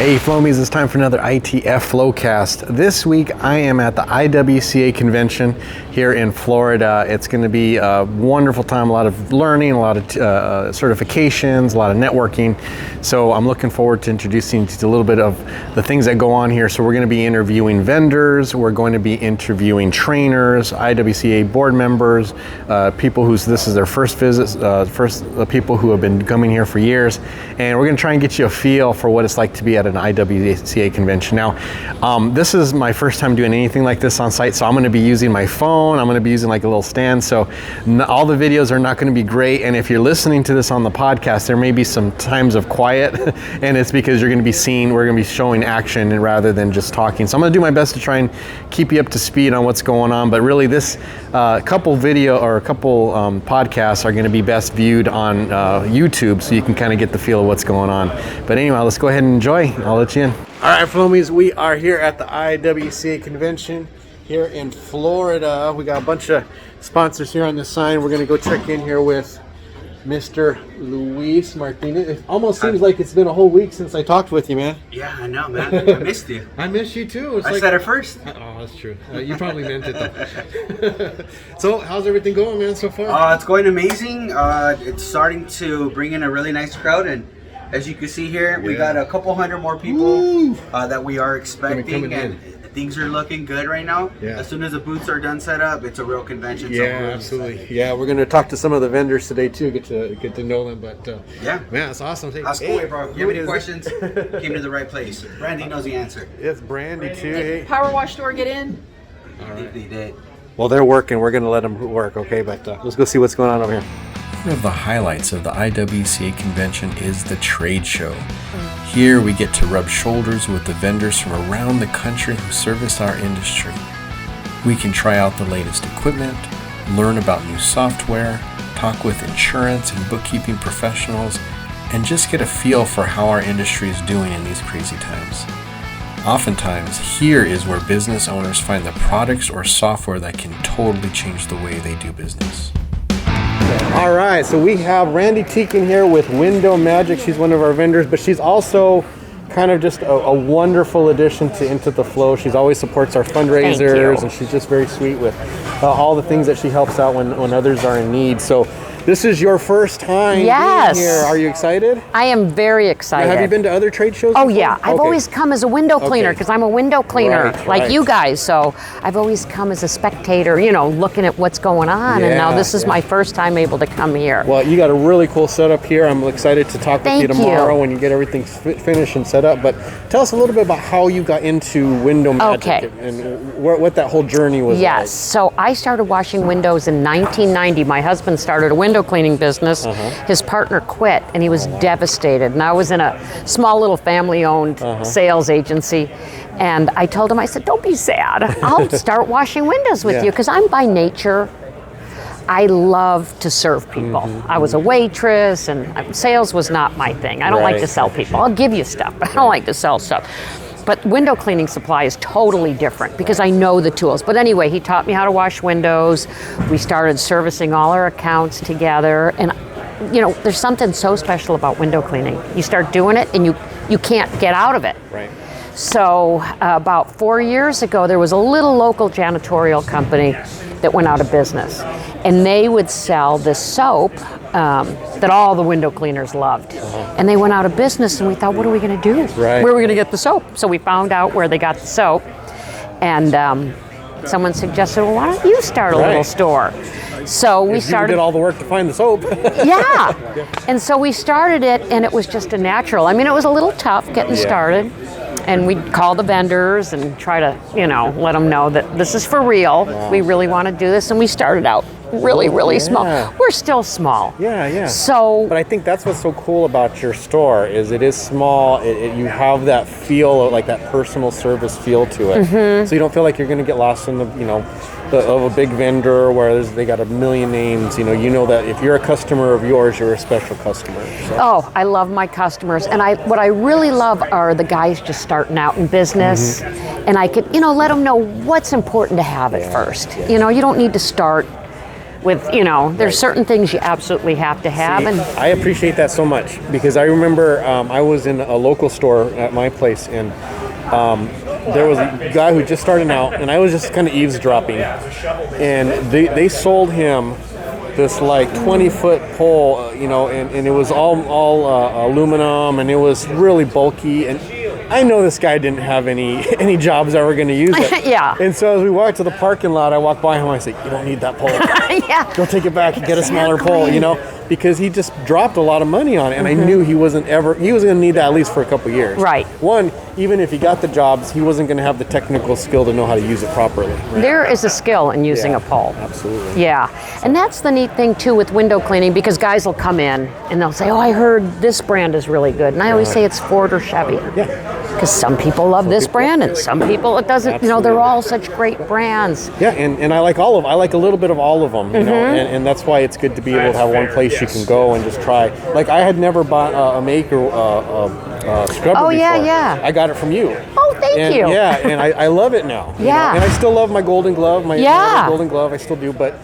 Hey Flowmies, it's time for another ITF Flowcast. This week I am at the IWCA Convention here in Florida. It's going to be a wonderful time, a lot of learning, a lot of certifications, a lot of networking. So I'm looking forward to introducing you to a little bit of the things that go on here. So we're going to be interviewing vendors, we're going to be interviewing trainers, IWCA board members, people whose this is their first visit, people who have been coming here for years. And we're going to try and get you a feel for what it's like to be at an IWCA convention. Now, this is my first time doing anything like this on site, so I'm going to be using my phone. I'm going to be using like a little stand, so all the videos are not going to be great. And if you're listening to this on the podcast, there may be some times of quiet, and it's because you're going to be seeing, we're going to be showing action rather than just talking. So I'm going to do my best to try and keep you up to speed on what's going on. But really, this couple podcasts are going to be best viewed on YouTube, so you can kind of get the feel of what's going on. But anyway, let's go ahead and enjoy. I'll let you in. All right, Flowmies, we are here at the IWCA Convention here in Florida. We got a bunch of sponsors here on the sign. We're going to go check in here with Mr. Luis Martinez. It almost seems like it's been a whole week since I talked with you, man. Yeah, I know, man. I missed you. I missed you too. I said it first. Oh, that's true. You probably meant it though. So, how's everything going, man, so far? It's going amazing. It's starting to bring in a really nice crowd, and as you can see here, we got a couple hundred more people that we are expecting, and things are looking good right now. Yeah. As soon as the booths are done set up, it's a real convention. Yeah, so absolutely. Excited. Yeah, we're going to talk to some of the vendors today too, get to know them. But yeah, man, that's awesome. That's cool, bro. If you have any questions, came to the right place. Brandy knows the answer. It's Brandy too. Did Power Wash store get in? All right. They did. Well, they're working. We're going to let them work, okay? But let's go see what's going on over here. One of the highlights of the IWCA convention is the trade show. Here we get to rub shoulders with the vendors from around the country who service our industry. We can try out the latest equipment, learn about new software, talk with insurance and bookkeeping professionals, and just get a feel for how our industry is doing in these crazy times. Oftentimes, here is where business owners find the products or software that can totally change the way they do business. All right, so we have Randy Teakin here with Window Magic. She's one of our vendors, but she's also kind of just a wonderful addition to Into the Flow. She's always supports our fundraisers, and she's just very sweet with all the things that she helps out when others are in need. So this is your first time being here. Are you excited? I am very excited. Now, have you been to other trade shows Oh before? yeah, I've always come as a window cleaner because I'm a window cleaner like you guys. So I've always come as a spectator, looking at what's going on. And now this is my first time able to come here. Well, you got a really cool setup here. I'm excited to talk with you tomorrow when you get everything finished and set up. But tell us a little bit about how you got into Window Magic and what that whole journey was like. Yes, so I started washing windows in 1990. My husband started a window cleaning business. His partner quit and he was devastated. And I was in a small little family-owned sales agency. And I told him, I said, don't be sad. I'll start washing windows with you because I'm by nature, I love to serve people. I was a waitress and sales was not my thing. I don't like to sell people. I'll give you stuff, but I don't like to sell stuff. But window cleaning supply is totally different because I know the tools. But anyway, he taught me how to wash windows. We started servicing all our accounts together. And there's something so special about window cleaning. You start doing it and you can't get out of it. Right. So about 4 years ago, there was a little local janitorial company that went out of business. And they would sell this soap that all the window cleaners loved. And they went out of business and we thought, what are we gonna do? Where are we gonna get the soap? So we found out where they got the soap. And someone suggested, well, why don't you start a little store? So we started. You did all the work to find the soap. Yeah. And so we started it and it was just a natural. I mean, it was a little tough getting started. And we'd call the vendors and try to, let them know that this is for real. We really want to do this. And we started out really small. We're still small. Yeah. So, but I think that's what's so cool about your store is it is small. You have that feel of like that personal service feel to it. So you don't feel like you're going to get lost in of a big vendor where they got a million names. You know that if you're a customer of yours, you're a special customer. So. Oh, I love my customers, and what I really love are the guys just starting out in business, and I could let them know what's important to have at first. You don't need to start with, there's certain things you absolutely have to have. See, And I appreciate that so much because I remember I was in a local store at my place, and there was a guy who just started out, and I was just kind of eavesdropping, and they sold him this like 20-foot pole, and it was all aluminum, and it was really bulky, and I know this guy didn't have any jobs that were going to use it. Yeah. And so as we walked to the parking lot, I walked by him and I said, "You don't need that pole. yeah. Go take it back and get a smaller pole," because he just dropped a lot of money on it, and I knew he was going to need that at least for a couple years. Right. One, even if he got the jobs, he wasn't going to have the technical skill to know how to use it properly. Right? There is a skill in using a pole. Absolutely. Yeah. And that's the neat thing too with window cleaning, because guys will come in and they'll say, "Oh, I heard this brand is really good." And I always say it's Ford or Chevy. Yeah. Because some people love this brand and some people it doesn't. They're all such great brands. Yeah, and I like all of them. I like a little bit of all of them, and that's why it's good to be able to have one place you can go and just try. Like I had never bought a make or scrubber before. Yeah. I got it from you. Oh, thank you. Yeah, and I love it now. Yeah. And I still love my Golden Glove, my Golden Glove. I still do, but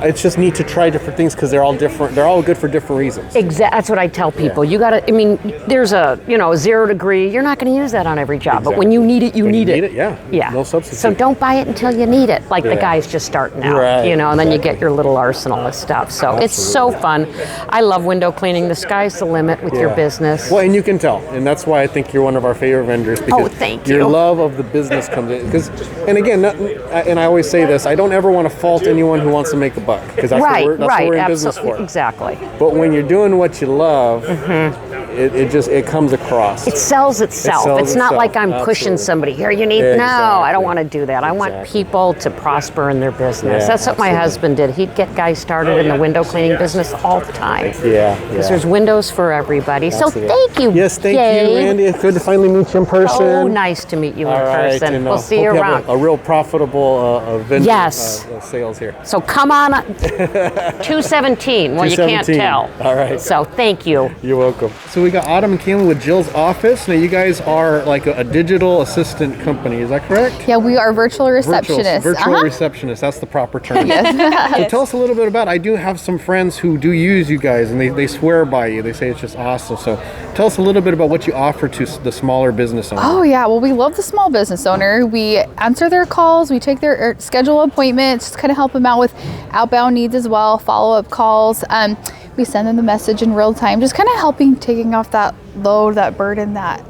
it's just neat to try different things because they're all different. They're all good for different reasons. Exactly. That's what I tell people. You got to. There's a 0 degree. You're not going to use that on every job, but when you need it, you need it. Yeah. No substitute. So don't buy it until you need it. Like the guys just starting out, right, and then you get your little arsenal of stuff. So it's so fun. I love window cleaning. The sky's the limit with your business. Well, and you can tell, and that's why I think you're one of our favorite vendors. Because thank you. Your love of the business comes in. And again, and I always say this: I don't ever want to fault anyone who wants to make a buck, because that's what we're in business for. Exactly. But when you're doing what you love, it comes across. It sells itself. It's not like I'm pushing somebody here. You need I don't want to do that. I want people to prosper in their business. That's what my husband did. He'd get guys started in the window cleaning business all the time. Because there's windows for everybody. Absolutely. So thank you. Yes, thank you, Randy. It's good to finally meet you in person. Oh, nice to meet you in person. And, we'll see you around. A real profitable vendor sales here. So come on up. 217. Well, you can't tell. All right. So thank you. You're welcome. So we got Autumn and Caitlin with Jill's office. Now you guys are like a digital assistant company. Is that correct? Yeah, we are virtual receptionists. Virtual receptionists. That's the proper term. So tell us a little bit about it. I do have some friends who do use you guys, and they swear by you. They say it's just awesome. So tell us a little bit about what you offer to the smaller business owner. Oh yeah, well we love the small business owner. We answer their calls. We take their schedule appointments, just kind of help them out with outbound needs as well, follow-up calls. We send them the message in real time, just kind of taking off that load, that burden that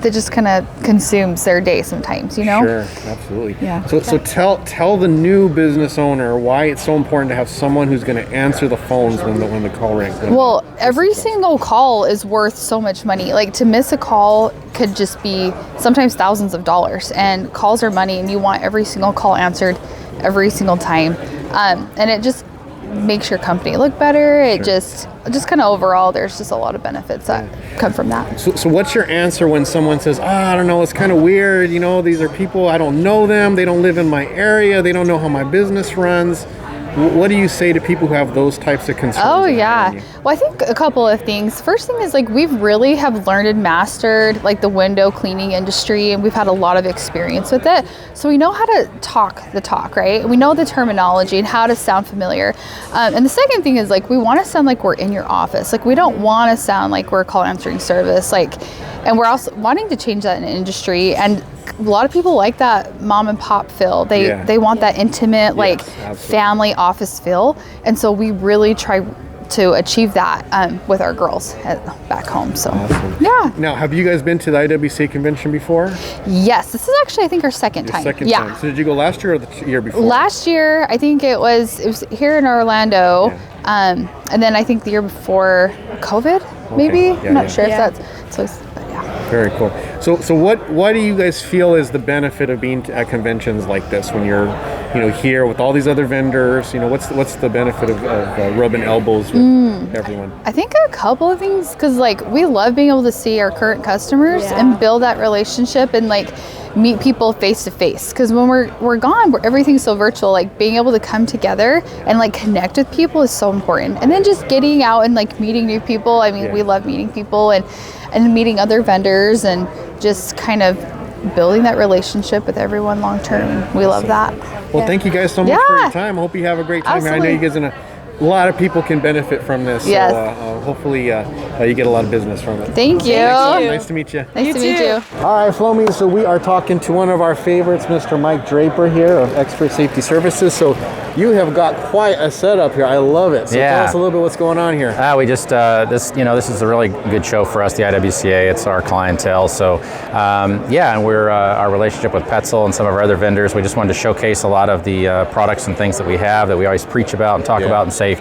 just kind of consumes their day sometimes, Sure, absolutely. Yeah. So tell the new business owner why it's so important to have someone who's going to answer the phones when the call rings. Well, every single call is worth so much money. Like to miss a call could just be sometimes thousands of dollars, and calls are money, and you want every single call answered every single time. And it just makes your company look better. It just kind of overall, there's just a lot of benefits that come from that. So what's your answer when someone says, I don't know, it's kind of weird, these are people, I don't know them, they don't live in my area, they don't know how my business runs. What do you say to people who have those types of concerns? Oh yeah. Well, I think a couple of things. First thing is we've really have learned and mastered the window cleaning industry, and we've had a lot of experience with it. So we know how to talk the talk, right? We know the terminology and how to sound familiar. And the second thing is we want to sound like we're in your office. We don't want to sound like we're call answering service. And we're also wanting to change that in the industry. And a lot of people like that mom and pop feel. They want that intimate, family office feel. And so we really try to achieve that with our girls back home. So, yeah. Now, have you guys been to the IWCA Convention before? Yes. This is actually, I think, our second time. Second time. So did you go last year or the year before? Last year, I think it was here in Orlando. And then I think the year before COVID, maybe? I'm not sure if that's... So very cool. So what do you guys feel is the benefit of being at conventions like this when you're here with all these other vendors? What's the benefit of rubbing elbows with everyone? I think a couple of things, because we love being able to see our current customers and build that relationship and meet people face to face, because when we're gone, everything's so virtual. Being able to come together and connect with people is so important. And then just getting out and meeting new people. I mean, we love meeting people and meeting other vendors and just kind of building that relationship with everyone long term. We love that. Well, thank you guys so much for your time. I hope you have a great time. Absolutely. I know you guys a lot of people can benefit from this. Yes. So hopefully you get a lot of business from it. Thank you. Nice to meet you. Nice to meet you. All right, Flowmies, so we are talking to one of our favorites, Mr. Mike Draper here of Expert Safety Services. So you have got quite a setup here. I love it. So tell us a little bit what's going on here. We just, this is a really good show for us, the IWCA. It's our clientele. So, and we're our relationship with Petzl and some of our other vendors. We just wanted to showcase a lot of the products and things that we have that we always preach about and talk about in safety.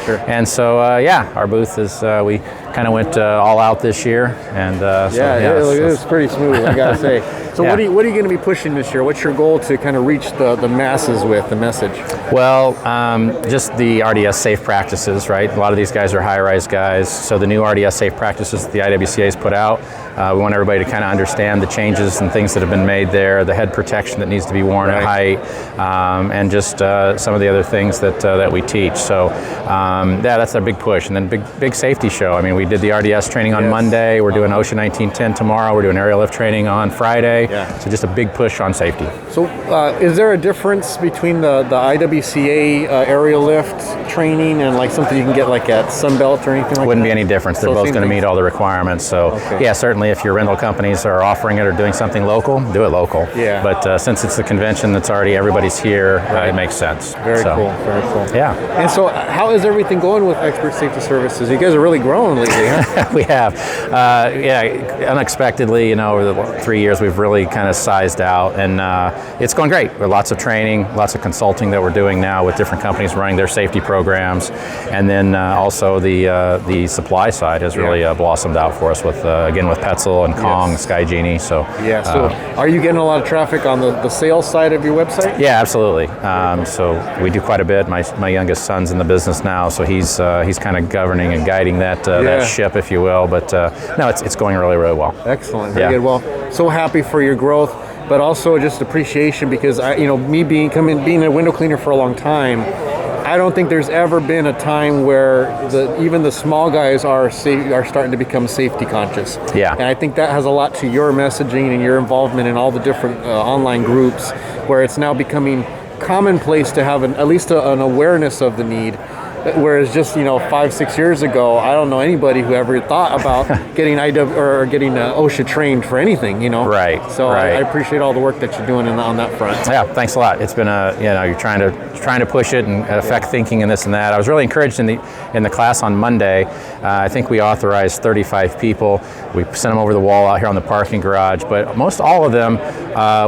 Sure. And so, our booth is, we kind of went all out this year. And it was pretty smooth, I gotta say. So what are you going to be pushing this year? What's your goal to kind of reach the masses with the message? Well, just the RDS safe practices, right? A lot of these guys are high-rise guys, so the new RDS safe practices that the IWCA has put out, we want everybody to kind of understand the changes and things that have been made there, the head protection that needs to be worn at height, and just some of the other things that we teach. So that's our big push. And then big safety show. I mean, we did the RDS training on Monday. We're doing OSHA 1910 tomorrow. We're doing aerial lift training on Friday. So just a big push on safety. So is there a difference between the IWCA aerial lift training and like something you can get like at Sunbelt or anything like Wouldn't that? be any difference. They're both going to meet all the requirements. So certainly if your rental companies are offering it or doing something local, do it local. Yeah. But since it's a convention that's already everybody's here, it makes sense. Very cool. Very cool. Yeah. And so how is everything going with Expert Safety Services? You guys are really growing lately, huh? We have. Unexpectedly, over the 3 years, we've really kind of sized out, and it's going great. With lots of training, lots of consulting that we're doing now with different companies running their safety programs, and then also the supply side has really blossomed out for us with Petzl and Kong, Sky Genie. So are you getting a lot of traffic on the sales side of your website? Yeah, absolutely. So we do quite a bit. My youngest son's in the business now, so he's kind of governing and guiding that ship, if you will. But no, it's going really, really well. Excellent. Very good. Well, so happy for your growth, but also just appreciation because me being a window cleaner for a long time, I don't think there's ever been a time where even the small guys are starting to become safety conscious. Yeah. And I think that has a lot to your messaging and your involvement in all the different online groups where it's now becoming commonplace to have at least an awareness of the need. Whereas just 5-6 years ago, I don't know anybody who ever thought about getting OSHA trained for anything. Right. So right. I appreciate all the work that you're doing on that front. Yeah, thanks a lot. It's been you're trying to push it and affect thinking and this and that. I was really encouraged in the class on Monday. I think we authorized 35 people. We sent them over the wall out here on the parking garage, but most all of them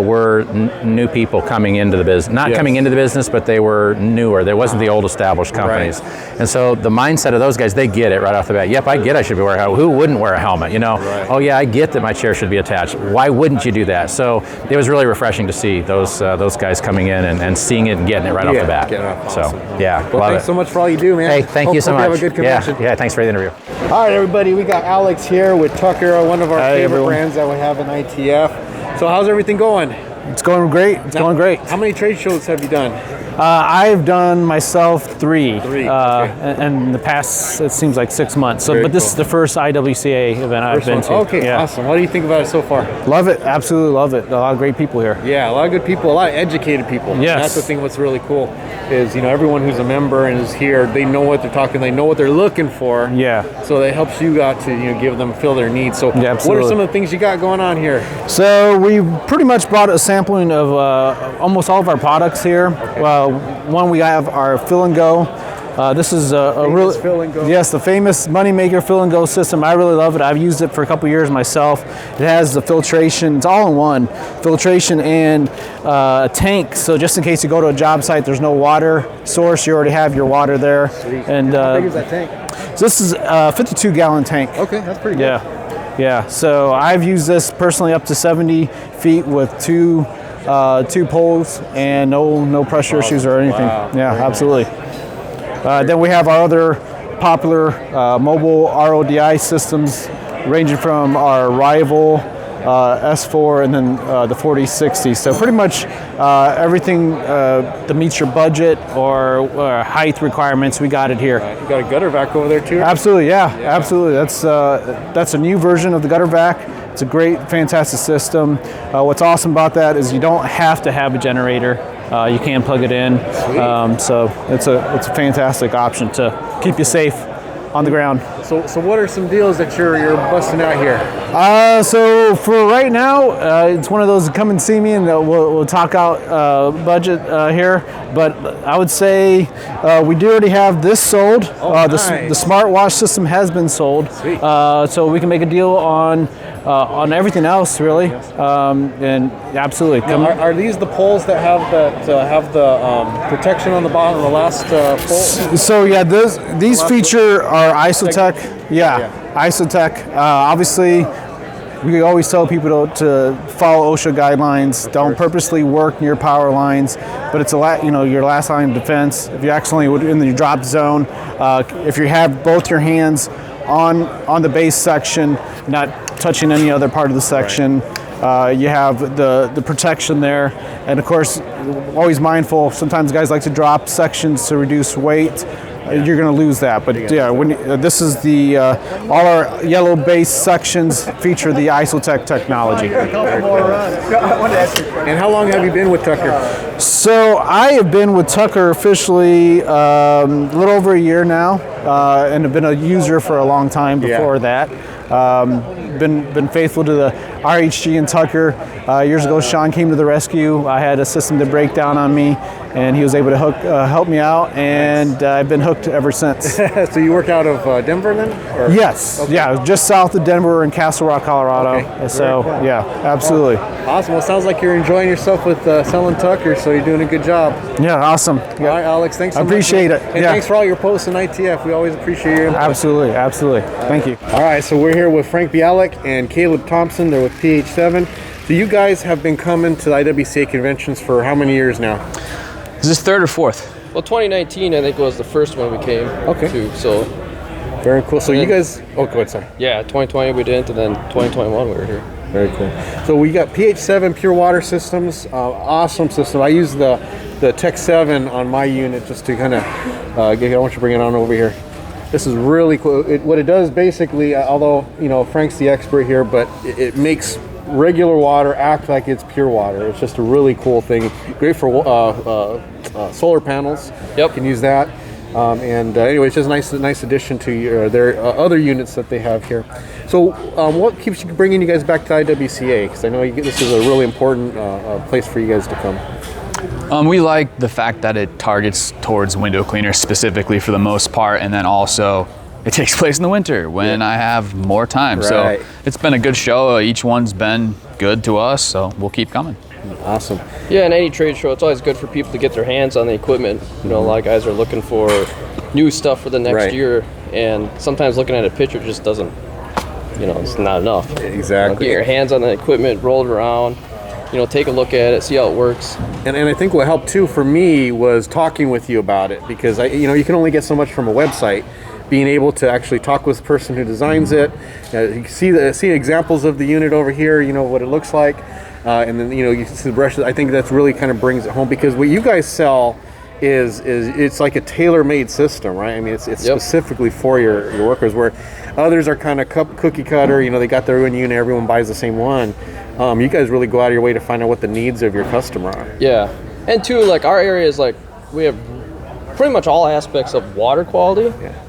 were new people coming into the business. Not coming into the business, but they were newer. There wasn't the old established companies. Right. And so the mindset of those guys, they get it right off the bat. Yep, I get I should be wearing a helmet. Who wouldn't wear a helmet? Right. Oh yeah, I get that my chair should be attached. Why wouldn't you do that? So it was really refreshing to see those guys coming in and seeing it and getting it right off the bat. Awesome. So yeah, well, thanks so much for all you do, man. Hey, thank you so much. Hope you have a good convention. Yeah, thanks for the interview. All right, everybody, we got Alex here with Tucker, one of our favorite brands that we have in ITF. So how's everything going? It's going great. It's going great. How many trade shows have you done? I've done myself three. Okay. And in the past, it seems like 6 months. But this is the first IWCA event I've been to. Okay, awesome. What do you think about it so far? Love it. Absolutely love it. A lot of great people here. Yeah, a lot of good people, a lot of educated people. Yes. And that's the thing what's really cool is, everyone who's a member and is here, they know what they're talking, they know what they're looking for. Yeah. So it helps you out to fill their needs. So absolutely. What are some of the things you got going on here? So we pretty much brought a sampling of almost all of our products here. Okay. One, we have our Fill and Go. This is a really Fill and Go. Yes, the famous moneymaker Fill and Go system. I really love it. I've used it for a couple years myself. It has the filtration. It's all in one, filtration and a tank. So just in case you go to a job site, there's no water source. You already have your water there. Sweet. And how big is that tank? So this is a 52-gallon tank. Okay, that's pretty good. Yeah. So I've used this personally up to 70 feet with two poles and no pressure issues or anything. Wow. Yeah, Very absolutely. Then we have our other popular mobile RODI systems, ranging from our Rival S4 and then the 4060. So pretty much everything that meets your budget or height requirements, we got it here. You got a gutter vac over there too? Absolutely, yeah. Absolutely. That's a new version of the gutter vac. It's a great, fantastic system. What's awesome about that is you don't have to have a generator. You can plug it in. So it's a fantastic option to keep you safe on the ground. So what are some deals that you're busting out here? So for right now, it's one of those, come and see me and we'll talk out budget here. But I would say we do already have this sold. Nice. The smartwatch system has been sold. Sweet. So we can make a deal on everything else, really. And absolutely. Now, are these the poles that have the protection on the bottom of the last pole? So yeah, these feature our ISOTech. Yeah, ISOTech. Obviously, we always tell people to follow OSHA guidelines. Don't purposely work near power lines, but it's your last line of defense. If you accidentally in the drop zone, if you have both your hands on the base section, not touching any other part of the section. You have the protection there, and of course, always mindful. Sometimes guys like to drop sections to reduce weight. You're going to lose that, but yeah, when this is the all our yellow base sections feature the ISOTech technology. And how long have you been with Tucker? So I have been with Tucker officially a little over a year now, and have been a user for a long time before that. Been faithful to the RHG and Tucker. Years ago, Sean came to the rescue. I had a system to break down on me, and he was able to help me out, and I've been hooked ever since. So you work out of Denver then? Or? Yes, yeah, just south of Denver in Castle Rock, Colorado. Okay. So yeah, absolutely. Awesome. Well, it sounds like you're enjoying yourself with selling Tucker, so you're doing a good job. Yeah, awesome. All right, Alex, thanks so much. I appreciate it. And thanks for all your posts on ITF. We always appreciate your input. Absolutely. Thank you. All right, so we're here with Frank Bialik and Caleb Thompson. They're with PH7. So you guys have been coming to the IWCA conventions for how many years now? Is this third or fourth? Well, 2019 I think was the first one we came to. So very cool. So you guys, go ahead, sorry. Yeah, 2020 we didn't, and then 2021 we were here. Very cool. So we got PH7 pure water systems, awesome system. I use the Tech 7 on my unit just to kind of, I want you to bring it on over here. This is really cool. What it does basically, although Frank's the expert here, but it makes regular water act like it's pure water. It's just a really cool thing. Great for solar panels. Yep. You can use that. Anyway, it's just a nice addition to their other units that they have here. So what keeps you bringing you guys back to IWCA? Because I know this is a really important place for you guys to come. We like the fact that it targets towards window cleaners specifically for the most part, and then also it takes place in the winter when I have more time. Right. So it's been a good show. Each one's been good to us, so we'll keep coming. Awesome. Yeah, and any trade show, it's always good for people to get their hands on the equipment. A lot of guys are looking for new stuff for the next year, and sometimes looking at a picture just doesn't, it's not enough. Exactly. Get your hands on the equipment, roll it around, take a look at it, see how it works. And I think what helped too for me was talking with you about it, because you can only get so much from a website. Being able to actually talk with the person who designs it, you can see examples of the unit over here, what it looks like, and then you see the brushes. I think that's really kind of brings it home, because what you guys sell is it's like a tailor-made system, right? I mean, it's specifically for your workers, where others are kind of cookie cutter. They got their own unit, everyone buys the same one. You guys really go out of your way to find out what the needs of your customer are. Yeah, and too, our area is we have pretty much all aspects of water quality. Yeah.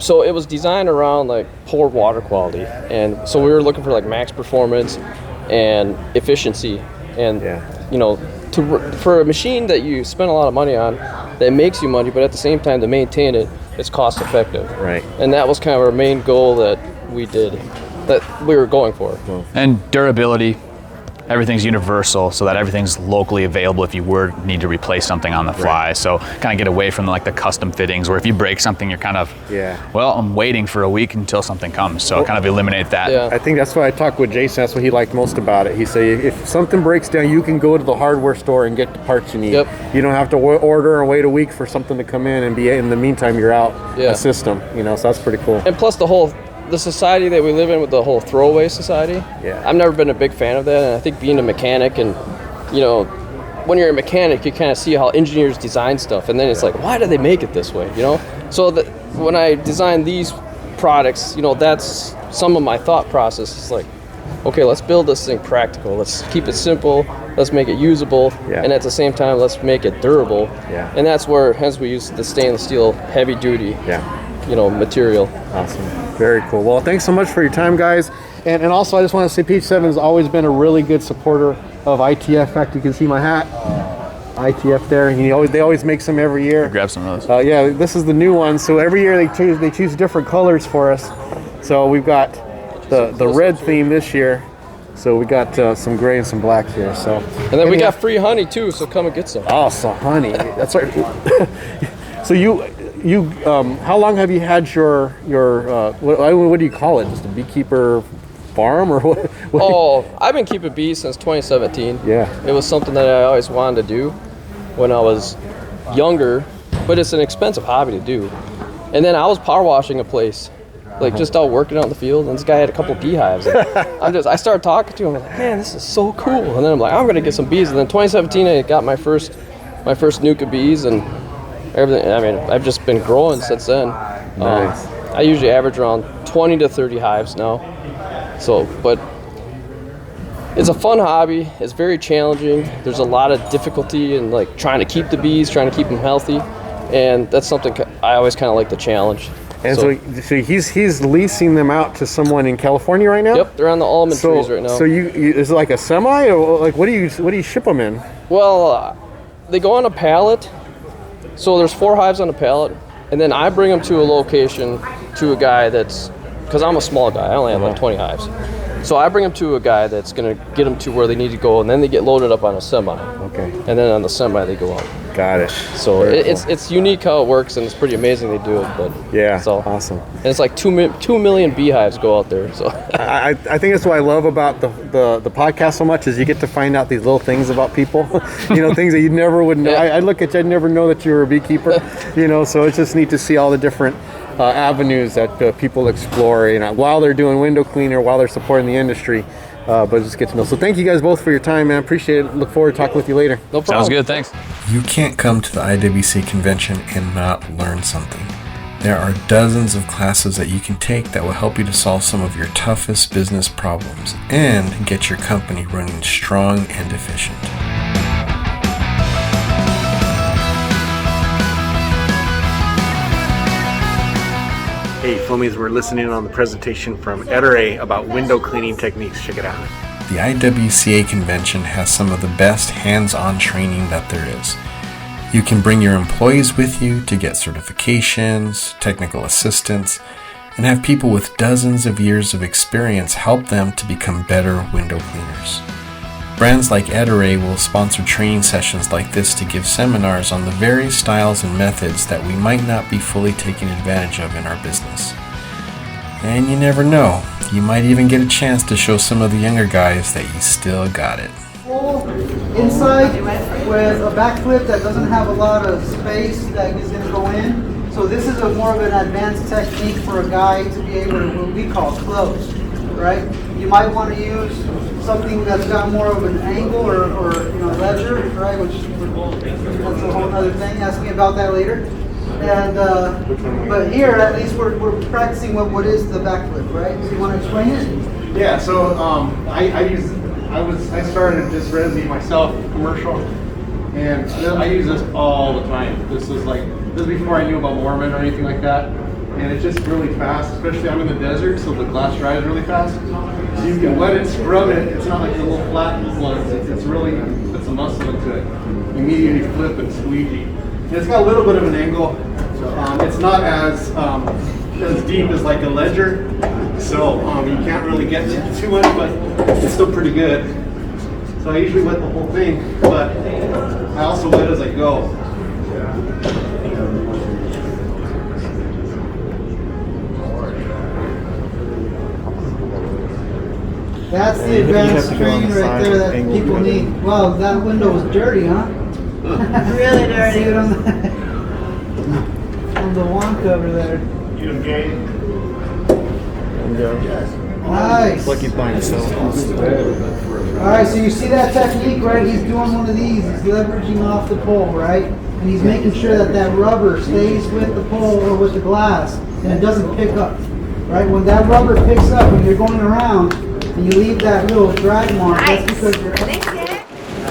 So it was designed around poor water quality, and so we were looking for max performance and efficiency, and for a machine that you spend a lot of money on, that makes you money, but at the same time to maintain it, it's cost effective. Right. And that was kind of our main goal that we were going for. And durability. Everything's universal, so that everything's locally available if you need to replace something on the fly. Right. So kind of get away from the custom fittings, where if you break something, you're kind of, I'm waiting for a week until something comes. So kind of eliminate that. Yeah. I think that's why I talked with Jason. That's what he liked most about it. He said, if something breaks down, you can go to the hardware store and get the parts you need. Yep. You don't have to order and wait a week for something to come in, and in the meantime, you're out a system. So that's pretty cool. And plus the society that we live in with the whole throwaway society, I've never been a big fan of that, and I think being a mechanic and, when you're a mechanic, you kind of see how engineers design stuff, and then it's why do they make it this way, So when I design these products, that's some of my thought process. It's okay, let's build this thing practical. Let's keep it simple. Let's make it usable. And at the same time, let's make it durable. And that's where, hence we use the stainless steel heavy duty, material. Awesome. Very cool. Well, thanks so much for your time, guys. And also, I just want to say P7 has always been a really good supporter of ITF. In fact, you can see my hat. ITF there. They always make some every year. Grab some of those. Yeah, this is the new one. So every year they choose different colors for us. So we've got the red theme this year. So we got some gray and some black here. So and then we got free honey too. So come and get some. Oh, so honey. That's right. So you how long have you had your what do you call it? Just a beekeeper farm or what? Oh, I've been keeping bees since 2017. Yeah. It was something that I always wanted to do when I was younger, but it's an expensive hobby to do. And then I was power washing a place, just out working out in the field, and this guy had a couple beehives. I started talking to him, I'm like, man, this is so cool. And then I'm like, I'm gonna get some bees. And then 2017, I got my first nuke of bees and everything. I mean, I've just been growing since then. Nice. I usually average around 20 to 30 hives now. So, but it's a fun hobby. It's very challenging. There's a lot of difficulty in trying to keep the bees, trying to keep them healthy, and that's something I always kind of like the challenge. And so he's leasing them out to someone in California right now. Yep, they're on the almond trees right now. So you is it like a semi, or what do you ship them in? Well, they go on a pallet. So there's 4 hives on a pallet, and then I bring them to a location to a guy because I'm a small guy, I only have 20 hives. So I bring them to a guy that's going to get them to where they need to go, and then they get loaded up on a semi. Okay. And then on the semi they go out. Got it. So it's unique how it works, and it's pretty amazing they do it. But yeah, so awesome. And it's like 2 million beehives go out there. So I think that's what I love about the podcast so much is you get to find out these little things about people. Things that you never would know. I look at you, I'd never know that you were a beekeeper. So it's just neat to see all the different avenues that people explore, while they're doing window cleaner, while they're supporting the industry, but just get to know. So thank you guys both for your time, man. Appreciate it. Look forward to talking with you later. No problem. Sounds good, thanks. You can't come to the IWCA convention and not learn something. There are dozens of classes that you can take that will help you to solve some of your toughest business problems and get your company running strong and efficient. Hey, Flowmies, we're listening on the presentation from Ettore about window cleaning techniques. Check it out. The IWCA convention has some of the best hands-on training that there is. You can bring your employees with you to get certifications, technical assistance, and have people with dozens of years of experience help them to become better window cleaners. Brands like Ettore will sponsor training sessions like this to give seminars on the various styles and methods that we might not be fully taking advantage of in our business. And you never know, you might even get a chance to show some of the younger guys that you still got it. Inside with a backflip that doesn't have a lot of space that is going to go in. So this is more of an advanced technique for a guy to be able to, what we call close, right? You might want to use something that's got more of an angle or ledger, right? Which that's a whole other thing. Ask me about that later. And but here at least we're practicing what is the backflip, right? So you want to explain it? Yeah. So I started this resi myself, commercial, and I use this all the time. This is before I knew about Mormon or anything like that. And it's just really fast, especially I'm in the desert, so the glass dries really fast. So you can let it scrub it. It's not like the little flat ones. It's really puts some muscle into it. You immediately flip and squeegee. And it's got a little bit of an angle. It's not as deep as like a ledger, so you can't really get too much, but it's still pretty good. So I usually wet the whole thing, but I also wet as I go. That's the advanced training right there that people need. Wow, that window was dirty, huh? Really dirty. See it on the wand cover there. You know, Gabe? Nice. Lucky by himself. All right, so you see that technique, right? He's doing one of these. He's leveraging off the pole, right? And he's making sure that that rubber stays with the pole or with the glass and it doesn't pick up, right? When that rubber picks up, when you're going around, and you leave that little drag mark, that's because you're...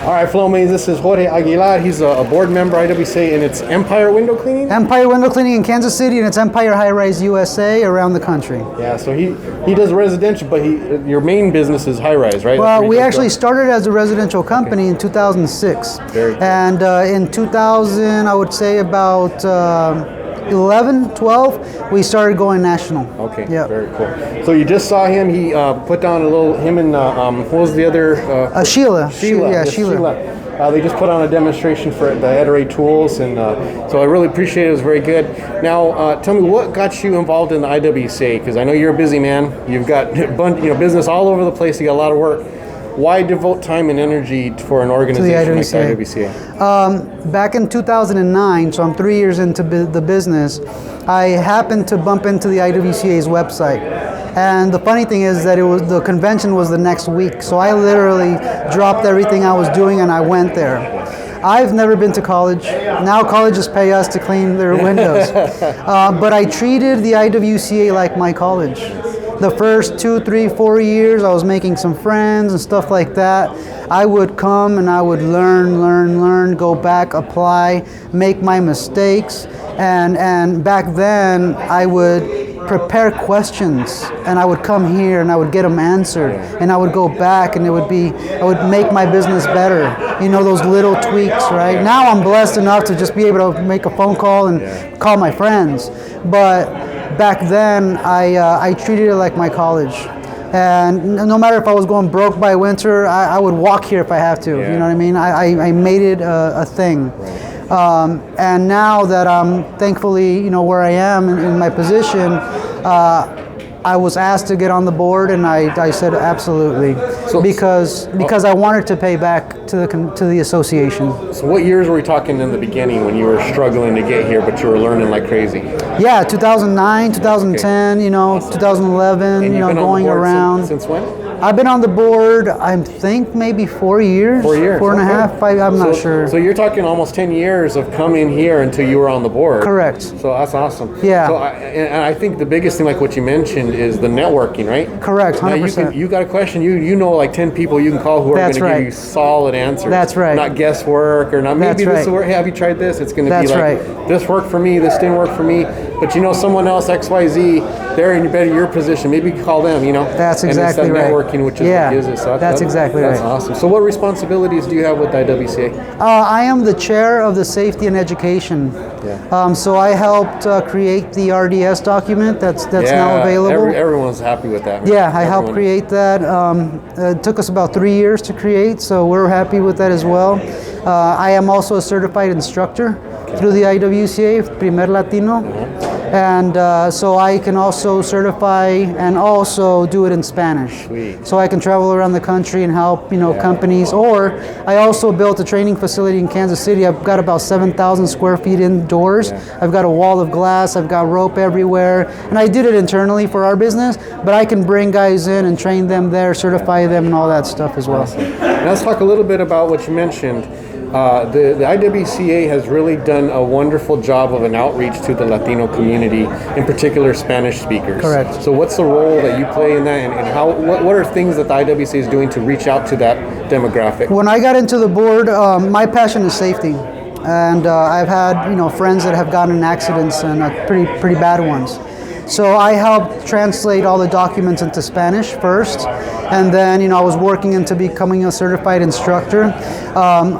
All right, Flowmies, this is Jorge Aguilar. He's a board member, IWCA, and it's Empire Window Cleaning? Empire Window Cleaning in Kansas City, and it's Empire High Rise USA around the country. Yeah, so he does residential, but your main business is high rise, right? Well, we actually started as a residential company in 2006. Very cool. And in 2000, I would say about 11, 12, we started going national. Okay, yep. Very cool. So you just saw him, he put down a little, him and, what was the other? Sheila. Sheila. They just put on a demonstration for the Ed tools, and so I really appreciate it. It was very good. Now, tell me, what got you involved in the IWCA? Because I know you're a busy man. You've got business all over the place. You got a lot of work. Why devote time and energy for an organization like the IWCA? Back in 2009, so I'm 3 years into the business, I happened to bump into the IWCA's website. And the funny thing is that the convention was the next week, so I literally dropped everything I was doing and I went there. I've never been to college. Now colleges pay us to clean their windows. But I treated the IWCA like my college. The first 2, 3, 4 years, I was making some friends and stuff like that. I would come and I would learn, go back, apply, make my mistakes. And back then, I would prepare questions and I would come here and I would get them answered. And I would go back and I would make my business better. You know, those little tweaks, right? Now I'm blessed enough to just be able to make a phone call and call my friends. But back then, I treated it like my college. And no matter if I was going broke by winter, I would walk here if I have to. You know what I mean? I made it a thing. And now that I'm thankfully, where I am in my position, I was asked to get on the board, and I said absolutely, because I wanted to pay back to the association. So what years were we talking in the beginning when you were struggling to get here, but you were learning like crazy? Yeah, 2009, 2010, 2011, going around. Since when? I've been on the board, I think maybe 4 years. 4 years. 4 and a half, 5, I'm not sure. So you're talking almost 10 years of coming here until you were on the board. Correct. So that's awesome. Yeah. So I think the biggest thing, like what you mentioned, is the networking, right? Correct, 100%. Now you got a question, you know like 10 people you can call who are going to give you solid answers. That's right. Not guesswork or not maybe this will work. Hey, have you tried this? It's going to be like, this worked for me, this didn't work for me. But someone else, XYZ, they're in your position. Maybe you call them, That's exactly and it's that right. networking, which is what gives it. So that's exactly right. That's awesome. So what responsibilities do you have with IWCA? I am the chair of the safety and education. Yeah. So I helped create the RDS document that's now available. Everyone's happy with that. Yeah, I helped create that. It took us about 3 years to create, so we're happy with that as well. I am also a certified instructor through the IWCA, Primer Latino. And so I can also certify and also do it in Spanish. Sweet. So I can travel around the country and help, companies. Or I also built a training facility in Kansas City. I've got about 7,000 square feet indoors. Yeah. I've got a wall of glass. I've got rope everywhere. And I did it internally for our business, but I can bring guys in and train them there, certify them and all that stuff as well. Awesome. Now let's talk a little bit about what you mentioned. The IWCA has really done a wonderful job of an outreach to the Latino community, in particular Spanish speakers. Correct. So what's the role that you play in that, and what are things that the IWCA is doing to reach out to that demographic? When I got into the board, my passion is safety. And I've had friends that have gotten in accidents, and pretty bad ones. So I helped translate all the documents into Spanish first, and then I was working into becoming a certified instructor.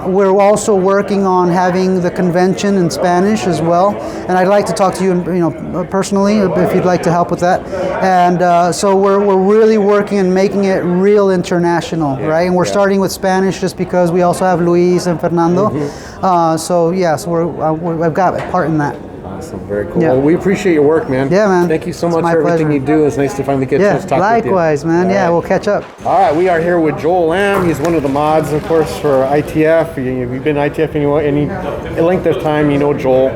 We're also working on having the convention in Spanish as well, and I'd like to talk to you personally if you'd like to help with that. And so we're really working and making it real international, right? And we're starting with Spanish just because we also have Luis and Fernando. So I've got a part in that. Awesome, very cool. Yeah. Well, we appreciate your work, man. Yeah, man. Thank you so much for everything you do. It's nice to finally get a chance to talk with you. Likewise, man. Yeah, we'll catch up. All right, we are here with Joel Lam. He's one of the mods, of course, for ITF. If you've been ITF any length of time, you know Joel.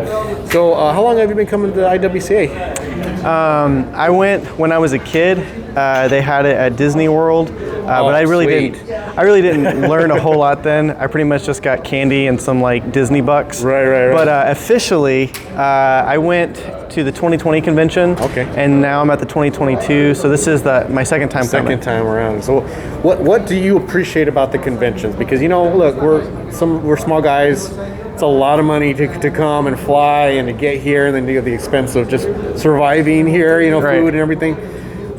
So how long have you been coming to the IWCA? I went when I was a kid. They had it at Disney World. but I really didn't learn a whole lot then. I pretty much just got candy and some like Disney bucks. Right. But officially, I went to the 2020 convention. Okay. And now I'm at the 2022. So this is my second time coming. Second time around. So what do you appreciate about the conventions? Because look, we're small guys. It's a lot of money to come and fly and to get here, and then you have the expense of just surviving here, Right. food and everything.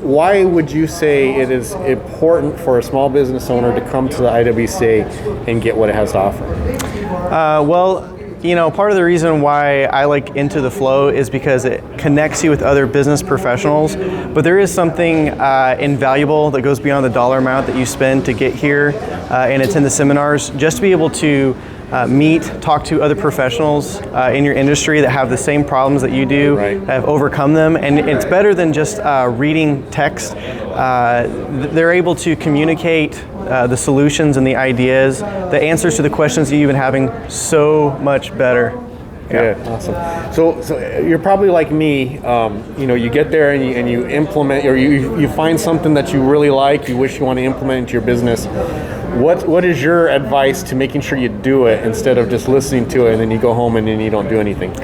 Why would you say it is important for a small business owner to come to the IWCA and get what it has to offer? Part of the reason why I like Into the Flow is because it connects you with other business professionals, but there is something invaluable that goes beyond the dollar amount that you spend to get here, and it's in the seminars. Just to be able to talk to other professionals in your industry that have the same problems that you do, right. have overcome them, and it's better than just reading text. They're able to communicate the solutions and the ideas, the answers to the questions that you've been having so much better. Good, awesome. So you're probably like me. You get there and you implement, or you find something that you really like. You wish you want to implement into your business. What is your advice to making sure you do it instead of just listening to it and then you go home and then you don't do anything?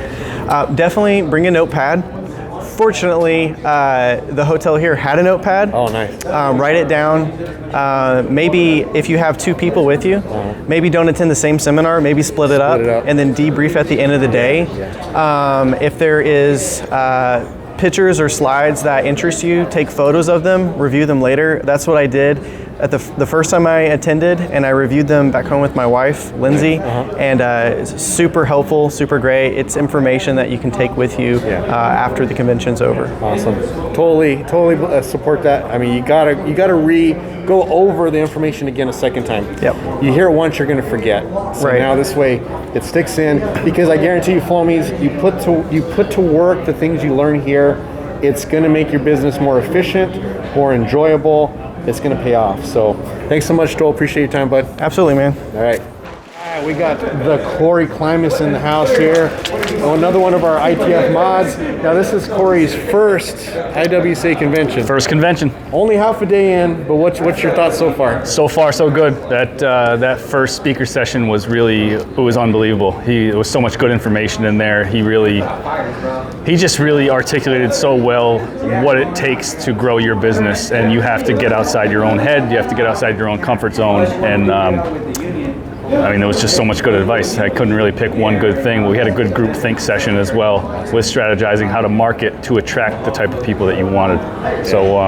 Definitely bring a notepad. Fortunately, the hotel here had a notepad. Oh, nice. Write it down. Maybe if you have two people with you, maybe don't attend the same seminar, maybe split it up, and then debrief at the end of the day. If there is pictures or slides that interest you, take photos of them, review them later. That's what I did at the first time I attended, and I reviewed them back home with my wife, Lindsay, and it's super helpful, super great. It's information that you can take with you after the convention's over. Awesome. Totally support that. I mean, you gotta go over the information again a second time. Yep. You hear it once, you're gonna forget. So right. Now this way it sticks in, because I guarantee you, Flowmies, you put to work the things you learn here. It's gonna make your business more efficient, more enjoyable. It's going to pay off. So thanks so much, Joel. Appreciate your time, bud. Absolutely, man. All right. We got the Corey Klimek in the house here. Another one of our ITF mods. Now this is Corey's first IWCA convention. First convention. Only half a day in, but what's your thoughts so far? So far, so good. That first speaker session was unbelievable. There was so much good information in there. He just really articulated so well what it takes to grow your business, and you have to get outside your own head. You have to get outside your own comfort zone, and there was just so much good advice. I couldn't really pick one good thing. We had a good group think session as well with strategizing how to market to attract the type of people that you wanted. So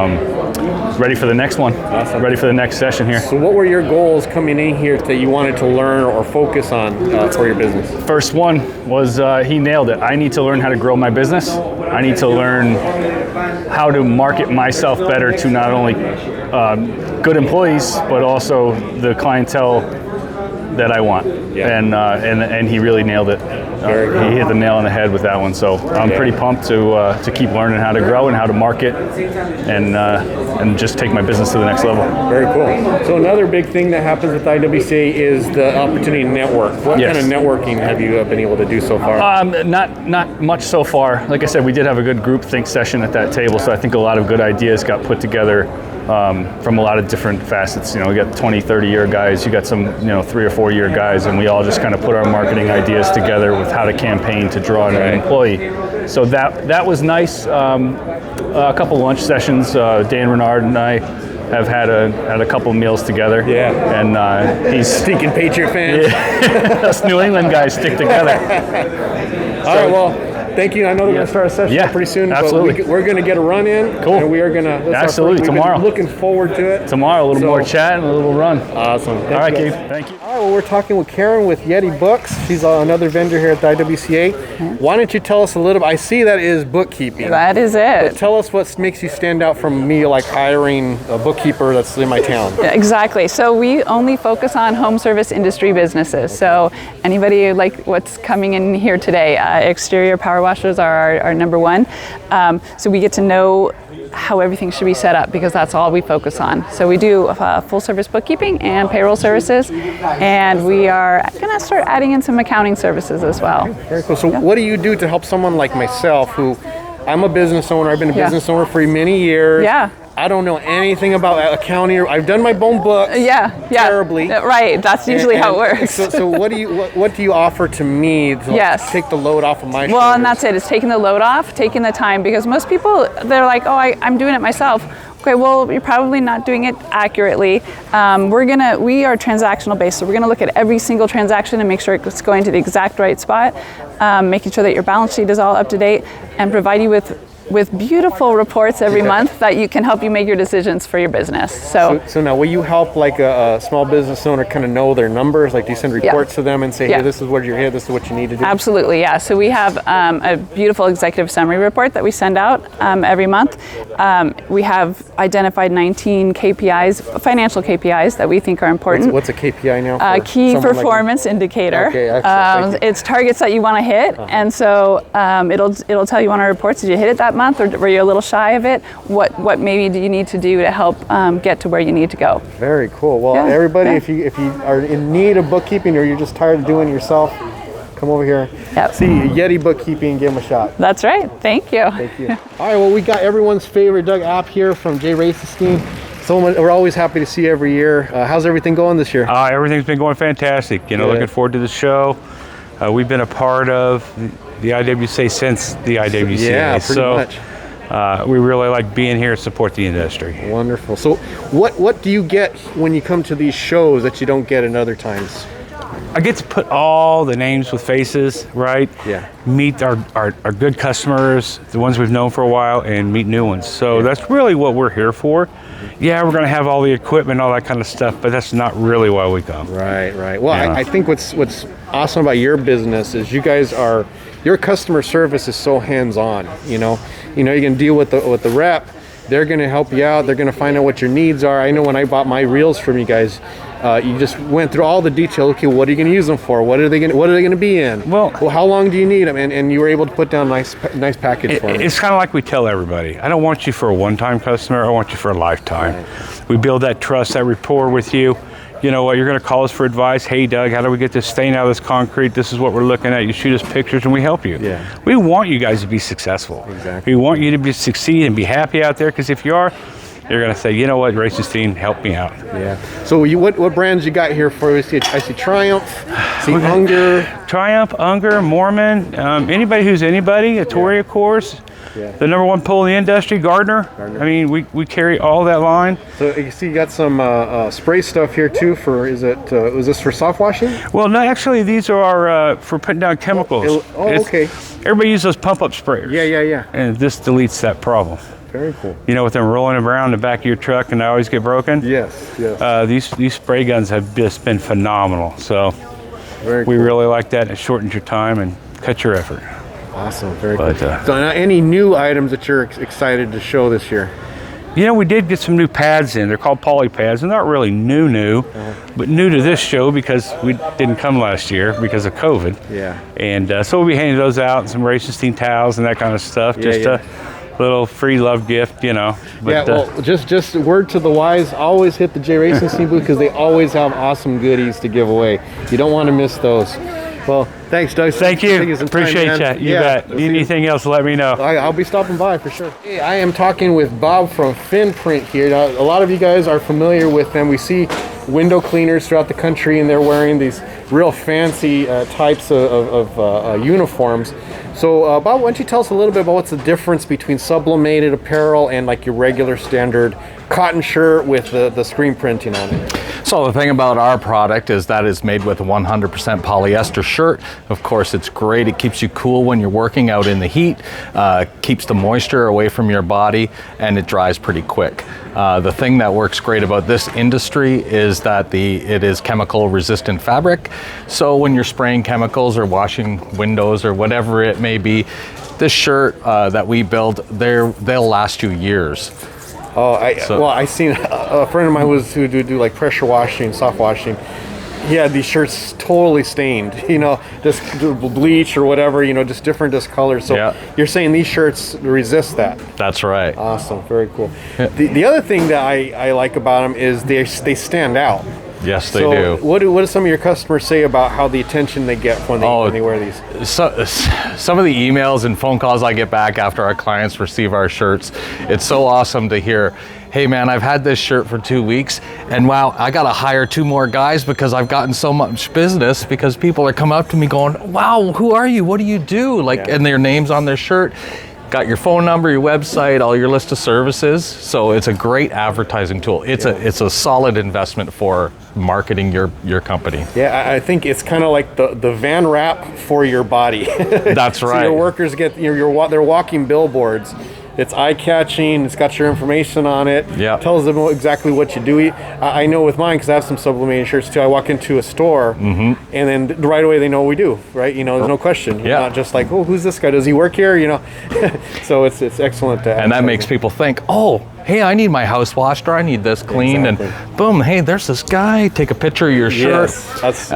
ready for the next one. Awesome. Ready for the next session here. So what were your goals coming in here that you wanted to learn or focus on for your business? First one was he nailed it. I need to learn how to grow my business. I need to learn how to market myself better to not only good employees, but also the clientele that I want. Yeah. And he really nailed it. He hit the nail on the head with that one. So I'm pretty pumped to keep learning how to grow and how to market and just take my business to the next level. Very cool. So another big thing that happens with IWCA is the opportunity to network. What kind of networking have you been able to do so far? Not much so far. Like I said, we did have a good group think session at that table, so I think a lot of good ideas got put together from a lot of different facets. We got 20, 30-year guys, you got some 3 or 4 year guys, and we all just kind of put our marketing ideas together with how to campaign to draw an employee. So that was nice. A couple lunch sessions. Dan Renard and I have had a couple meals together. Yeah. And he's stinking Patriot fans. Yeah. Us New England guys stick together. All right. Well, thank you. I know they're going to start a session pretty soon. Absolutely. But we're going to get a run in. Cool. And we are going to. Absolutely. Tomorrow. Looking forward to it. Tomorrow, a little more chat and a little run. Awesome. All right, Gabe. Thank you. All right. Well, we're talking with Karen with Yeti Books. She's another vendor here at the IWCA. Why don't you tell us a little bit? I see that is bookkeeping. That is it. But tell us what makes you stand out from me, like hiring a bookkeeper that's in my town. Yeah, exactly. So we only focus on home service industry businesses. So anybody like what's coming in here today, exterior power washers are our number one. So we get to know how everything should be set up because that's all we focus on. So we do full service bookkeeping and payroll services, and we are going to start adding in some accounting services as well. Very cool. So what do you do to help someone like myself who I'm a business owner. I've been a business owner for many years. Yeah. I don't know anything about accounting. I've done my own books. Terribly. Right. That's usually how it works. So what do you offer to me to take the load off of my shoulders? Well, and that's it. It's taking the load off, taking the time, because most people, they're like, oh, I'm doing it myself. Okay, well, you're probably not doing it accurately. We are transactional based, so we're gonna look at every single transaction and make sure it's going to the exact right spot, making sure that your balance sheet is all up to date, and provide you with beautiful reports every month that you can help you make your decisions for your business. So now, will you help like a small business owner kind of know their numbers? Like, do you send reports to them and say, hey, this is what you're here, this is what you need to do? Absolutely, yeah. So we have a beautiful executive summary report that we send out every month. We have identified 19 KPIs, financial KPIs that we think are important. What's a KPI now? Key performance indicator. Okay, excellent. It's targets that you want to hit, and so it'll tell you on our reports, did you hit it that month, or were you a little shy of it? What maybe do you need to do to help get to where you need to go? Very cool. Well, everybody, if you are in need of bookkeeping, or you're just tired of doing it yourself, come over here. See Yeti Bookkeeping, give them a shot. That's right. Thank you. Thank you. All right. Well, we got everyone's favorite Doug app here from Jay Racoon. We're always happy to see you every year. How's everything going this year? Everything's been going fantastic. Looking forward to the show. We've been a part of the IWCA since the IWCA. Yeah, pretty much. We really like being here to support the industry. Wonderful. So what do you get when you come to these shows that you don't get in other times? I get to put all the names with faces, right? Yeah. Meet our good customers, the ones we've known for a while, and meet new ones. So that's really what we're here for. Yeah, we're going to have all the equipment, all that kind of stuff, but that's not really why we come. Right. Well, I think what's awesome about your business is your customer service is so hands-on. You can deal with the rep. They're going to help you out. They're going to find out what your needs are. I know when I bought my reels from you guys, you just went through all the detail. Okay, what are you going to use them for? What are they going to be in? Well, how long do you need them? And you were able to put down a nice package for them. It's kind of like we tell everybody. I don't want you for a one-time customer. I want you for a lifetime. Right. We build that trust, that rapport with you. You know what, you're going to call us for advice. Hey, Doug, how do we get this stain out of this concrete? This is what we're looking at. You shoot us pictures and we help you. Yeah. We want you guys to be successful. Exactly. We want you to succeed and be happy out there, because if you are, you're going to say, you know what, Racoon, help me out. Yeah. So what brands you got here for? I see Triumph, Unger. Triumph, Unger, Mormon, anybody who's anybody, Atori, of course. Yeah. The number one pull in the industry, Gardner. I mean, we carry all that line. So you see, you got some spray stuff here too. Was this for soft washing? Well, no, actually, these are for putting down chemicals. Okay. Everybody uses those pump up sprayers. Yeah. And this deletes that problem. Very cool. With them rolling around the back of your truck and they always get broken. Yes. These spray guns have just been phenomenal. So Very cool. We really like that. It shortens your time and cuts your effort. Awesome. Very good. So now, any new items that you're excited to show this year? We did get some new pads in. They're called poly pads. They're not really new, but new to this show because we didn't come last year because of COVID. Yeah. And so we'll be handing those out, and some Racoon towels and that kind of stuff. A little free love gift, But, just word to the wise, always hit the Jay Racoon booth because they always have awesome goodies to give away. You don't want to miss those. Well, thanks, Doug. Thank you. Appreciate you. You bet. Need anything else, let me know. I'll be stopping by for sure. Hey, I am talking with Bob from FinPrint here. Now, a lot of you guys are familiar with them. We see window cleaners throughout the country, and they're wearing these real fancy types of uniforms. So, Bob, why don't you tell us a little bit about what's the difference between sublimated apparel and like your regular standard cotton shirt with the screen printing on it? So the thing about our product is that it's made with a 100% polyester shirt. Of course, it's great. It keeps you cool when you're working out in the heat, keeps the moisture away from your body, and it dries pretty quick. The thing that works great about this industry is that it is chemical resistant fabric. So when you're spraying chemicals or washing windows or whatever it may be, this shirt that we build, they'll last you years. I seen a friend of mine who do like pressure washing, soft washing. He had these shirts totally stained, just bleach or whatever, just different discolors. So you're saying these shirts resist that? That's right. Awesome, very cool. The other thing that I like about them is they stand out. Yes, they do. What do some of your customers say about how the attention they get when they wear these? Some of the emails and phone calls I get back after our clients receive our shirts, it's so awesome to hear, hey man, I've had this shirt for 2 weeks and wow, I gotta hire 2 more guys because I've gotten so much business because people are coming up to me going, wow, who are you? What do you do? Like, and their name's on their shirt. Got your phone number, your website, all your list of services. So it's a great advertising tool. It's a solid investment for marketing your company. Yeah, I think it's kind of like the van wrap for your body. That's right. So your workers get they're walking billboards. It's eye-catching. It's got your information on it. Yeah. Tells them exactly what you do. I know with mine, because I have some sublimated shirts too. I walk into a store, and then right away they know what we do. Right? You know, there's no question. You're not just like, oh, who's this guy? Does he work here? You know. So it's excellent to have. And that makes people think, oh, hey, I need my house washed, or I need this cleaned, and boom, hey, there's this guy. Take a picture of your shirt. Yes,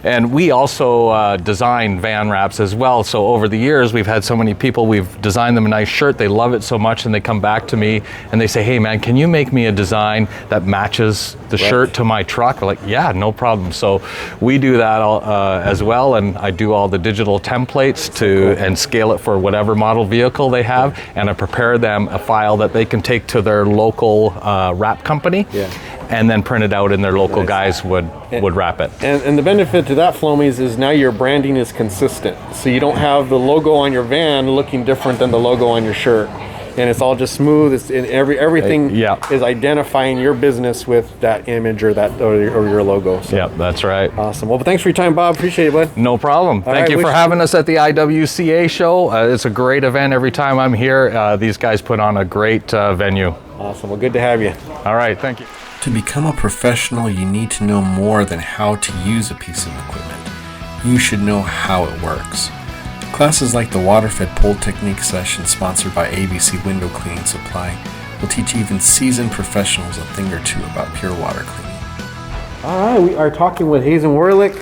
and we also design van wraps as well. So over the years, we've had so many people. We've designed them a nice shirt. They love it so much, and they come back to me and they say, hey, man, can you make me a design that matches the shirt to my truck? We're like, yeah, no problem. So we do that as well, and I do all the digital templates and scale it for whatever model vehicle they have, and I prepare them a file that they can take to their local wrap company, and then print it out, and their local guys would wrap it. And the benefit to that, Flowmies, is now your branding is consistent. So you don't have the logo on your van looking different than the logo on your shirt. And it's all just smooth. Everything is identifying your business with that image or your logo. So. Yeah, that's right. Awesome. Well, thanks for your time, Bob. Appreciate it, bud. No problem. Thank you for having us at the IWCA show. It's a great event every time I'm here. These guys put on a great venue. Awesome. Well, good to have you. All right. Thank you. To become a professional, you need to know more than how to use a piece of equipment. You should know how it works. Classes like the Water-Fed Pole Technique session sponsored by ABC Window Cleaning Supply will teach even seasoned professionals a thing or two about pure water cleaning. All right, we are talking with Hazen Warlick.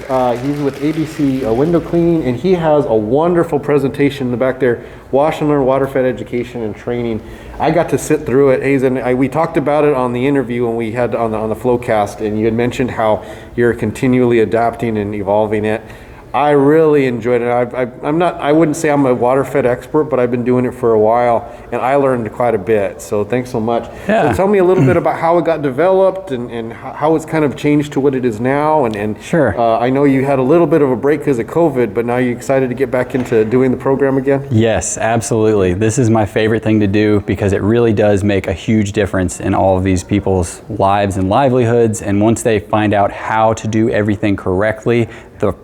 He's with ABC Window Cleaning, and he has a wonderful presentation in the back there, Wash and Learn Water-Fed Education and Training. I got to sit through it, Hazen. We talked about it on the interview when we had on the Flowcast, and you had mentioned how you're continually adapting and evolving it. I really enjoyed it. I wouldn't say I'm a water-fed expert, but I've been doing it for a while, and I learned quite a bit. So thanks so much. Yeah. So tell me a little bit about how it got developed and how it's kind of changed to what it is now. And sure. I know you had a little bit of a break because of COVID, but now you're excited to get back into doing the program again? Yes, absolutely. This is my favorite thing to do because it really does make a huge difference in all of these people's lives and livelihoods. And once they find out how to do everything correctly,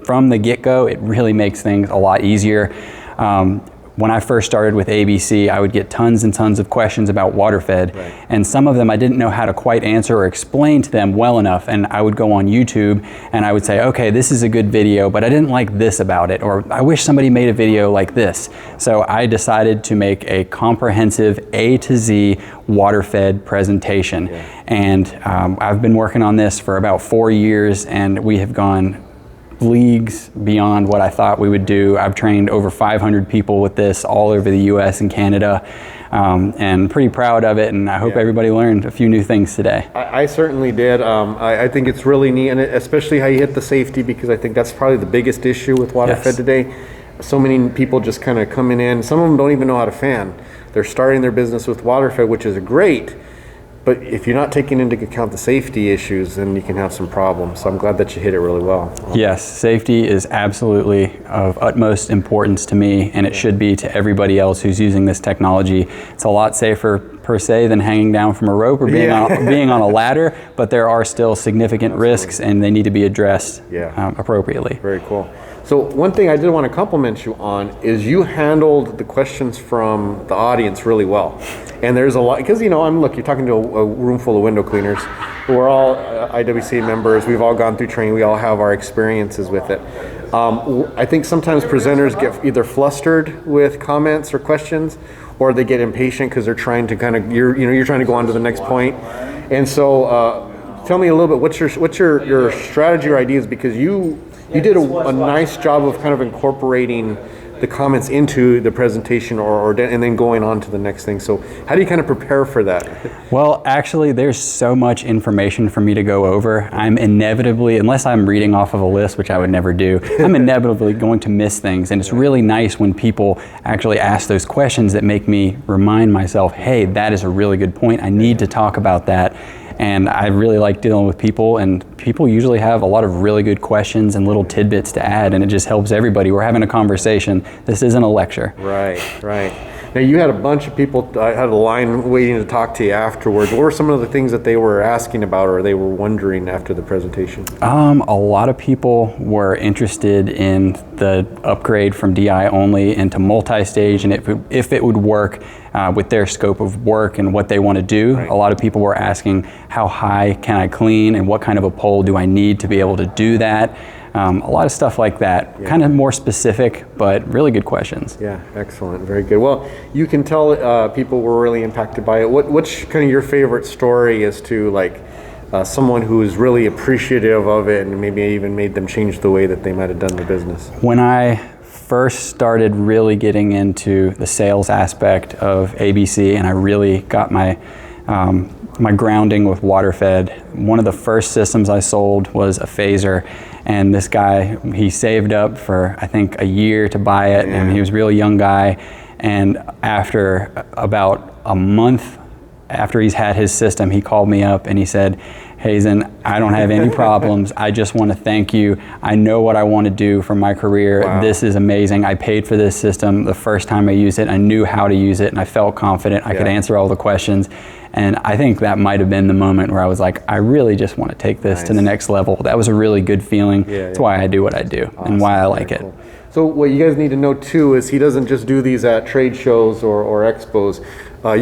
from the get-go, it really makes things a lot easier. When I first started with ABC, I would get tons and tons of questions about water-fed, and some of them I didn't know how to quite answer or explain to them well enough, and I would go on YouTube and I would say, okay, this is a good video, but I didn't like this about it, or I wish somebody made a video like this. So I decided to make a comprehensive A to Z water-fed presentation, and I've been working on this for about 4 years, and we have gone leagues beyond what I thought we would do. I've trained over 500 people with this all over the US and Canada, and pretty proud of it, and I hope everybody learned a few new things today. I certainly did. I think it's really neat, and especially how you hit the safety, because I think that's probably the biggest issue with water-fed today. So many people just kind of coming in. Some of them don't even know how to fan. They're starting their business with water-fed, which is great. But if you're not taking into account the safety issues, then you can have some problems. So I'm glad that you hit it really well. Yes, safety is absolutely of utmost importance to me, and it should be to everybody else who's using this technology. It's a lot safer per se than hanging down from a rope or being on a ladder, but there are still significant risks, and they need to be addressed appropriately. Very cool. So one thing I did want to compliment you on is you handled the questions from the audience really well. And there's a lot, because you're talking to a room full of window cleaners. We're all IWCA members. We've all gone through training. We all have our experiences with it. I think sometimes presenters get either flustered with comments or questions, or they get impatient because they're trying to you're trying to go on to the next point. And so tell me a little bit, what's your strategy or ideas, because you did a nice job of kind of incorporating the comments into the presentation and then going on to the next thing. So how do you kind of prepare for that? Well, actually, there's so much information for me to go over. I'm inevitably, unless I'm reading off of a list, which I would never do, I'm inevitably going to miss things. And it's really nice when people actually ask those questions that make me remind myself, hey, that is a really good point. I need to talk about that. And I really like dealing with people, and people usually have a lot of really good questions and little tidbits to add, and it just helps everybody. We're having a conversation. This isn't a lecture. Right. Now, you had a bunch of people, I had a line waiting to talk to you afterwards. What were some of the things that they were asking about or they were wondering after the presentation? A lot of people were interested in the upgrade from DI only into multi-stage, and if it would work with their scope of work and what they want to do. Right. A lot of people were asking, how high can I clean and what kind of a pole do I need to be able to do that? A lot of stuff like that, kind of more specific, but really good questions. Yeah, excellent, very good. Well, you can tell people were really impacted by it. What's kind of your favorite story as to like someone who is really appreciative of it and maybe even made them change the way that they might have done the business? When I first started really getting into the sales aspect of ABC and I really got my my grounding with water-fed, one of the first systems I sold was a phaser. And this guy, he saved up for, I think, a year to buy it, and he was a really young guy. And after about a month after he's had his system, he called me up and he said, Hazen, I don't have any problems. I just want to thank you. I know what I want to do for my career. Wow. This is amazing. I paid for this system the first time I used it. I knew how to use it, and I felt confident. I could answer all the questions. And I think that might have been the moment where I was like, I really just want to take this to the next level. That was a really good feeling. That's why I do what I do and why I like it. So what you guys need to know too is he doesn't just do these at trade shows or expos.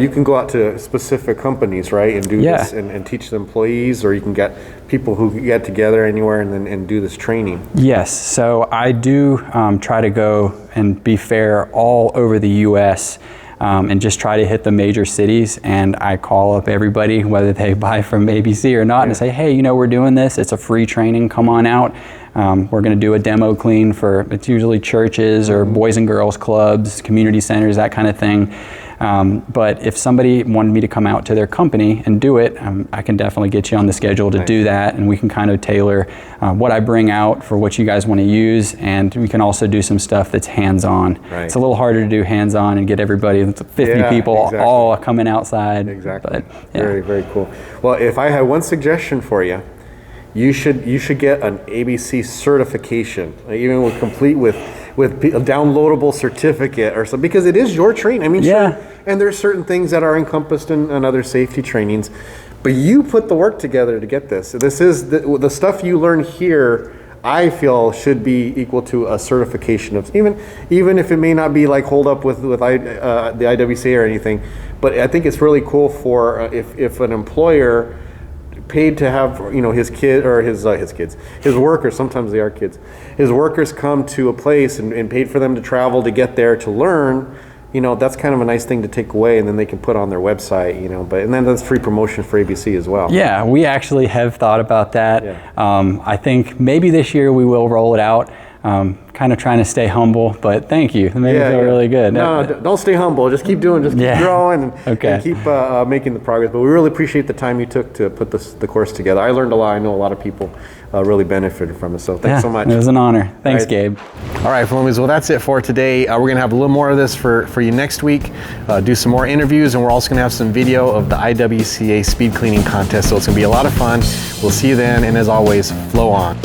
You can go out to specific companies, right, and do this and teach the employees, or you can get people who get together anywhere and do this training. Yes, so I do try to go and be fair all over the U.S. And just try to hit the major cities, and I call up everybody, whether they buy from ABC or not, and say, hey, you know, we're doing this. It's a free training. Come on out. We're going to do a demo clean for, it's usually churches or boys and girls clubs, community centers, that kind of thing. But if somebody wanted me to come out to their company and do it, I can definitely get you on the schedule to do that, and we can kind of tailor what I bring out for what you guys want to use, and we can also do some stuff that's hands-on. Right. It's a little harder to do hands-on and get everybody, 50 people all coming outside. Exactly. But, very, very cool. Well, if I had one suggestion for you, you should get an ABC certification, even with complete with a downloadable certificate or something, because it is your training. I mean, sure, and there's certain things that are encompassed in other safety trainings, but you put the work together to get this. So this is the stuff you learn here. I feel should be equal to a certification of even if it may not be like hold up with the IWCA or anything, but I think it's really cool for if an employer paid to have, you know, his kid or his workers, sometimes they are kids, his workers come to a place and paid for them to travel to get there to learn, you know, that's kind of a nice thing to take away, and then they can put on their website, you know, and then that's free promotion for ABC as well. Yeah, we actually have thought about that. I think maybe this year we will roll it out. Kind of trying to stay humble, but thank you. It made me feel really good. No, don't stay humble. Just keep doing, just keep growing and keep making the progress. But we really appreciate the time you took to put the course together. I learned a lot. I know a lot of people really benefited from it. So thanks so much. It was an honor. Thanks, Gabe. All right, Flowmies. Well, that's it for today. We're going to have a little more of this for you next week. Do some more interviews, and we're also going to have some video of the IWCA speed cleaning contest. So it's going to be a lot of fun. We'll see you then. And as always, flow on.